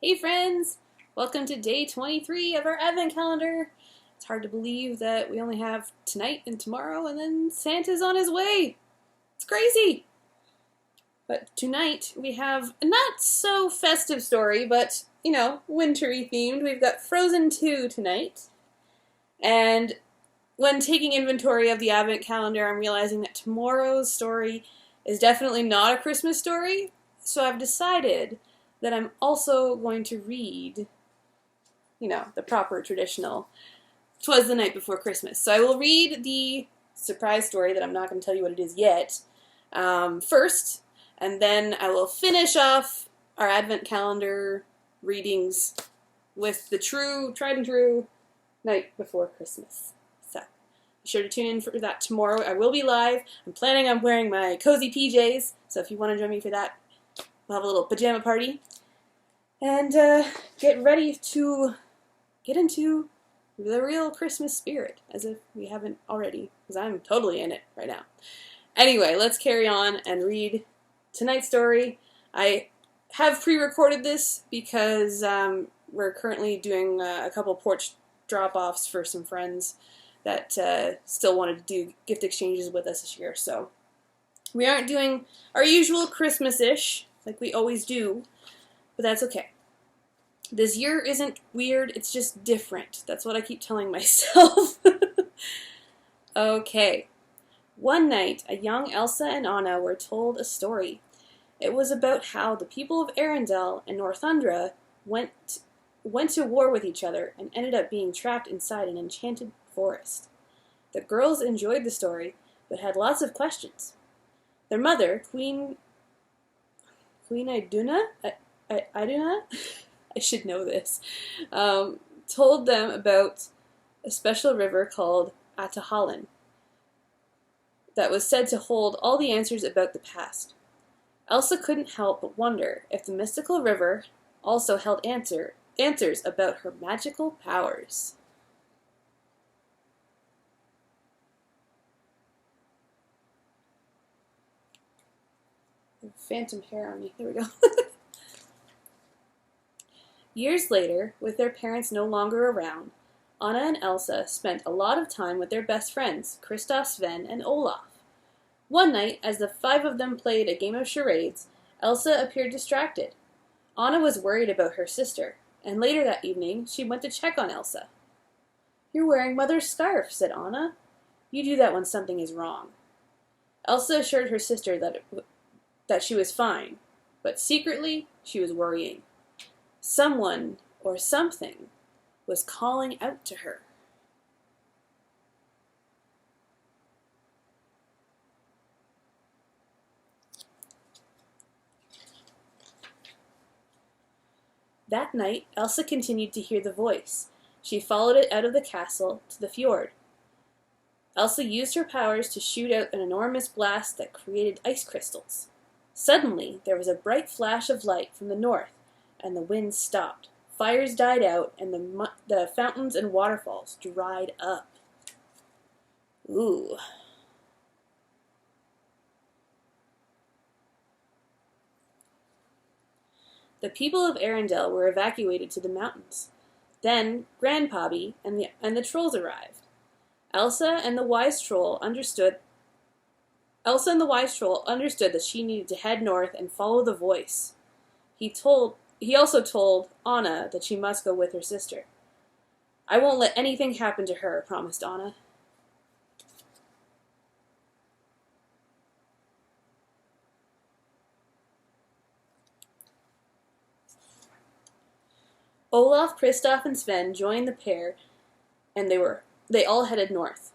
Hey friends! Welcome to day 23 of our advent calendar. It's hard to believe that we only have tonight and tomorrow and then Santa's on his way. It's crazy! But tonight we have a not so festive story, but, wintry themed. We've got Frozen 2 tonight. And when taking inventory of the advent calendar, I'm realizing that tomorrow's story is definitely not a Christmas story. So I've decided that I'm also going to read, the proper traditional 'Twas the Night Before Christmas. So I will read the surprise story that I'm not going to tell you what it is yet first, and then I will finish off our Advent calendar readings with the tried and true Night Before Christmas. So be sure to tune in for that tomorrow. I will be live. I'm planning on wearing my cozy PJs, so if you want to join me for that, we'll have a little pajama party. And get ready to get into the real Christmas spirit, as if we haven't already, because I'm totally in it right now. Anyway, let's carry on and read tonight's story. I have pre-recorded this because we're currently doing a couple porch drop-offs for some friends that still wanted to do gift exchanges with us this year. So we aren't doing our usual Christmas-ish like we always do, but that's okay. This year isn't weird, it's just different. That's what I keep telling myself. Okay. One night, a young Elsa and Anna were told a story. It was about how the people of Arendelle and Northundra went to war with each other and ended up being trapped inside an enchanted forest. The girls enjoyed the story, but had lots of questions. Their mother, Queen Iduna? Iduna? I should know this, told them about a special river called Atahalan that was said to hold all the answers about the past. Elsa couldn't help but wonder if the mystical river also held answers about her magical powers. Phantom hair on me. There we go. Years later, with their parents no longer around, Anna and Elsa spent a lot of time with their best friends, Kristoff, Sven, and Olaf. One night, as the five of them played a game of charades, Elsa appeared distracted. Anna was worried about her sister, and later that evening, she went to check on Elsa. "You're wearing Mother's scarf," said Anna. "You do that when something is wrong." Elsa assured her sister that she was fine, but secretly, she was worrying. Someone or something was calling out to her. That night, Elsa continued to hear the voice. She followed it out of the castle to the fjord. Elsa used her powers to shoot out an enormous blast that created ice crystals. Suddenly, there was a bright flash of light from the north, and the wind stopped. Fires died out, and the fountains and waterfalls dried up. Ooh. The people of Arendelle were evacuated to the mountains. Then Grandpappy and the trolls arrived. Elsa and the wise troll understood that she needed to head north and follow the voice. He also told Anna that she must go with her sister. "I won't let anything happen to her," promised Anna. Olaf, Kristoff, and Sven joined the pair, and they all headed north.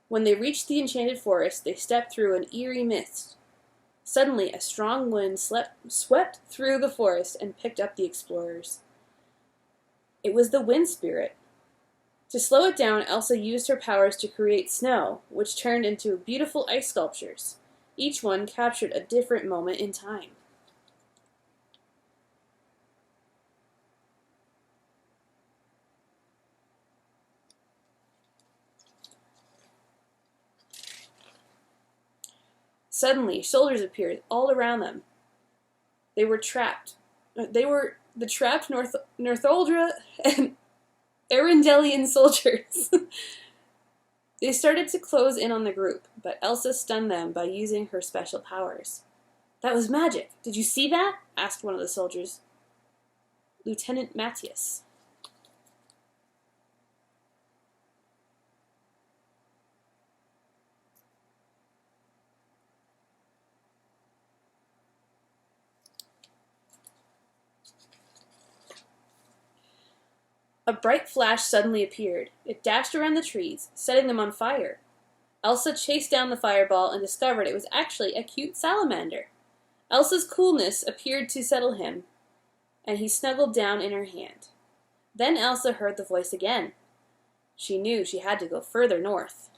When they reached the enchanted forest, they stepped through an eerie mist. Suddenly, a strong wind swept through the forest and picked up the explorers. It was the wind spirit. To slow it down, Elsa used her powers to create snow, which turned into beautiful ice sculptures. Each one captured a different moment in time. Suddenly, soldiers appeared all around them. They were trapped. They were the trapped Northoldra and Arendelian soldiers. They started to close in on the group, but Elsa stunned them by using her special powers. That was magic. Did you see that? Asked one of the soldiers. Lieutenant Matthias. A bright flash suddenly appeared. It dashed around the trees, setting them on fire. Elsa chased down the fireball and discovered it was actually a cute salamander. Elsa's coolness appeared to settle him, and he snuggled down in her hand. Then Elsa heard the voice again. She knew she had to go further north.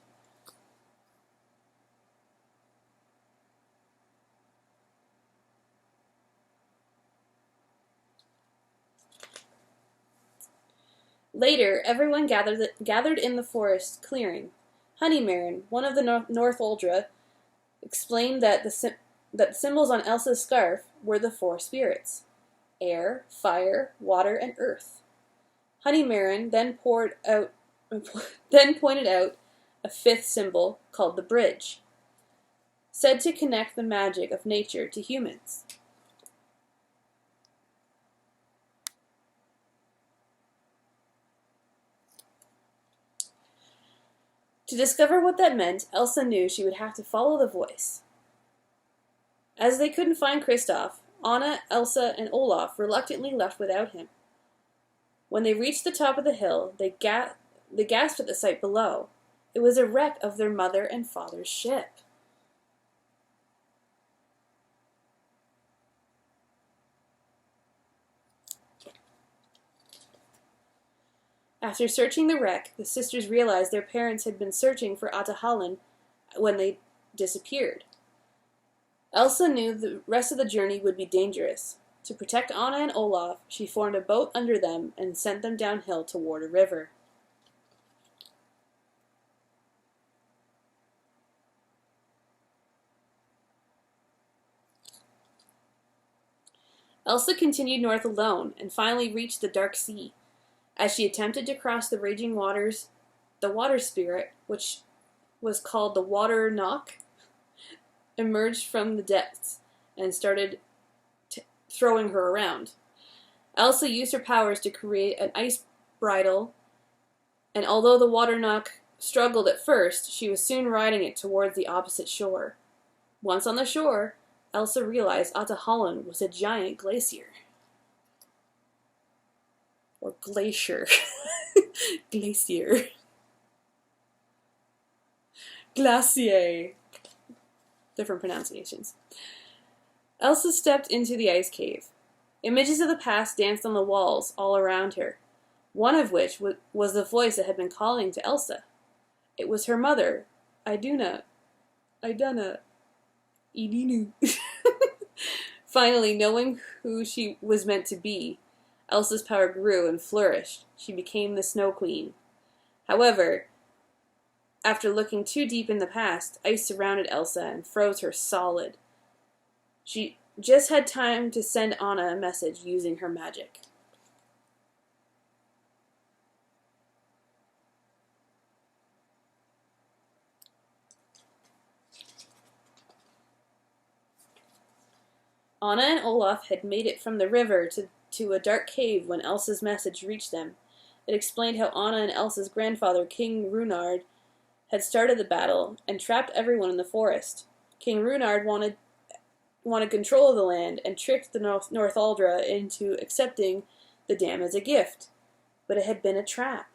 Later, everyone gathered in the forest clearing. Honeymaren, one of the Northoldra, explained that the symbols on Elsa's scarf were the 4 spirits: air, fire, water, and earth. Honeymaren then pointed out a 5th symbol called the bridge, said to connect the magic of nature to humans. To discover what that meant, Elsa knew she would have to follow the voice. As they couldn't find Kristoff, Anna, Elsa, and Olaf reluctantly left without him. When they reached the top of the hill, they gasped at the sight below. It was a wreck of their mother and father's ship. After searching the wreck, the sisters realized their parents had been searching for Atahallan when they disappeared. Elsa knew the rest of the journey would be dangerous. To protect Anna and Olaf, she formed a boat under them and sent them downhill toward a river. Elsa continued north alone and finally reached the dark sea. As she attempted to cross the raging waters, the water spirit, which was called the Water Knock, emerged from the depths and started throwing her around. Elsa used her powers to create an ice bridle, and although the Water Knock struggled at first, she was soon riding it towards the opposite shore. Once on the shore, Elsa realized Atahallan was a giant glacier. Or glacier. Glacier. Glacier. Different pronunciations. Elsa stepped into the ice cave. Images of the past danced on the walls all around her, one of which was the voice that had been calling to Elsa. It was her mother, Iduna. Idinu. Finally, knowing who she was meant to be, Elsa's power grew and flourished. She became the Snow Queen. However, after looking too deep in the past, ice surrounded Elsa and froze her solid. She just had time to send Anna a message using her magic. Anna and Olaf had made it from the river to a dark cave when Elsa's message reached them. It explained how Anna and Elsa's grandfather, King Runard, had started the battle and trapped everyone in the forest. King Runard wanted control of the land and tricked the Northoldra into accepting the dam as a gift, but it had been a trap.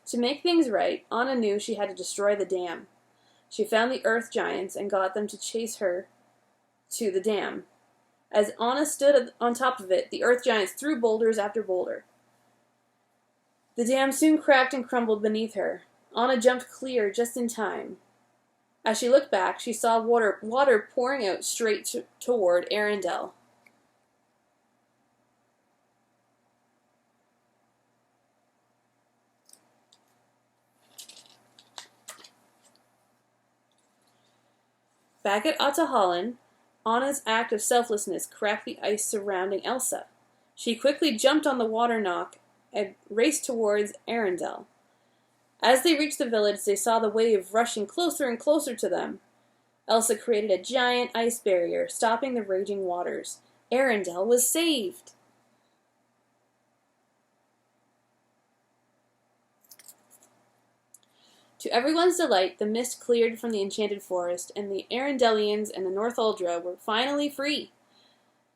To make things right, Anna knew she had to destroy the dam. She found the earth giants and got them to chase her to the dam. As Anna stood on top of it, the earth giants threw boulders after boulder. The dam soon cracked and crumbled beneath her. Anna jumped clear just in time. As she looked back, she saw water pouring out straight toward Arendelle. Back at Atahallen, Anna's act of selflessness cracked the ice surrounding Elsa. She quickly jumped on the water knock and raced towards Arendelle. As they reached the village, they saw the wave rushing closer and closer to them. Elsa created a giant ice barrier, stopping the raging waters. Arendelle was saved! To everyone's delight, the mist cleared from the enchanted forest, and the Arendellians and the Northuldra were finally free.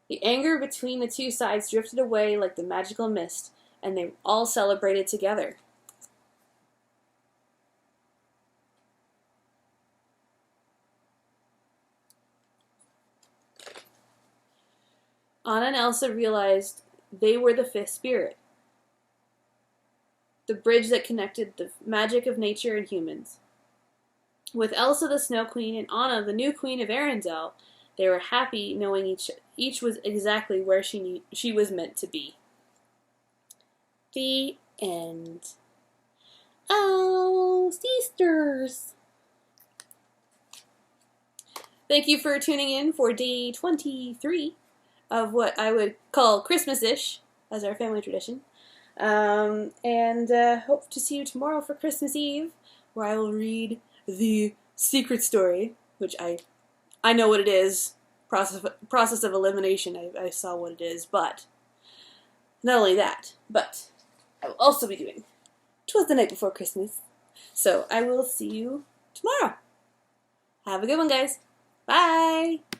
The anger between the two sides drifted away like the magical mist, and they all celebrated together. Anna and Elsa realized they were the fifth spirit, the bridge that connected the magic of nature and humans. With Elsa the Snow Queen and Anna the new Queen of Arendelle, they were happy knowing each was exactly where she was meant to be. The end. Oh, sisters! Thank you for tuning in for day 23 of what I would call Christmas-ish, as our family tradition. And hope to see you tomorrow for Christmas Eve, where I will read the secret story, which I know what it is. Process of elimination, I saw what it is, but not only that, but I will also be doing 'Twas the Night Before Christmas. So I will see you tomorrow. Have a good one, guys. Bye!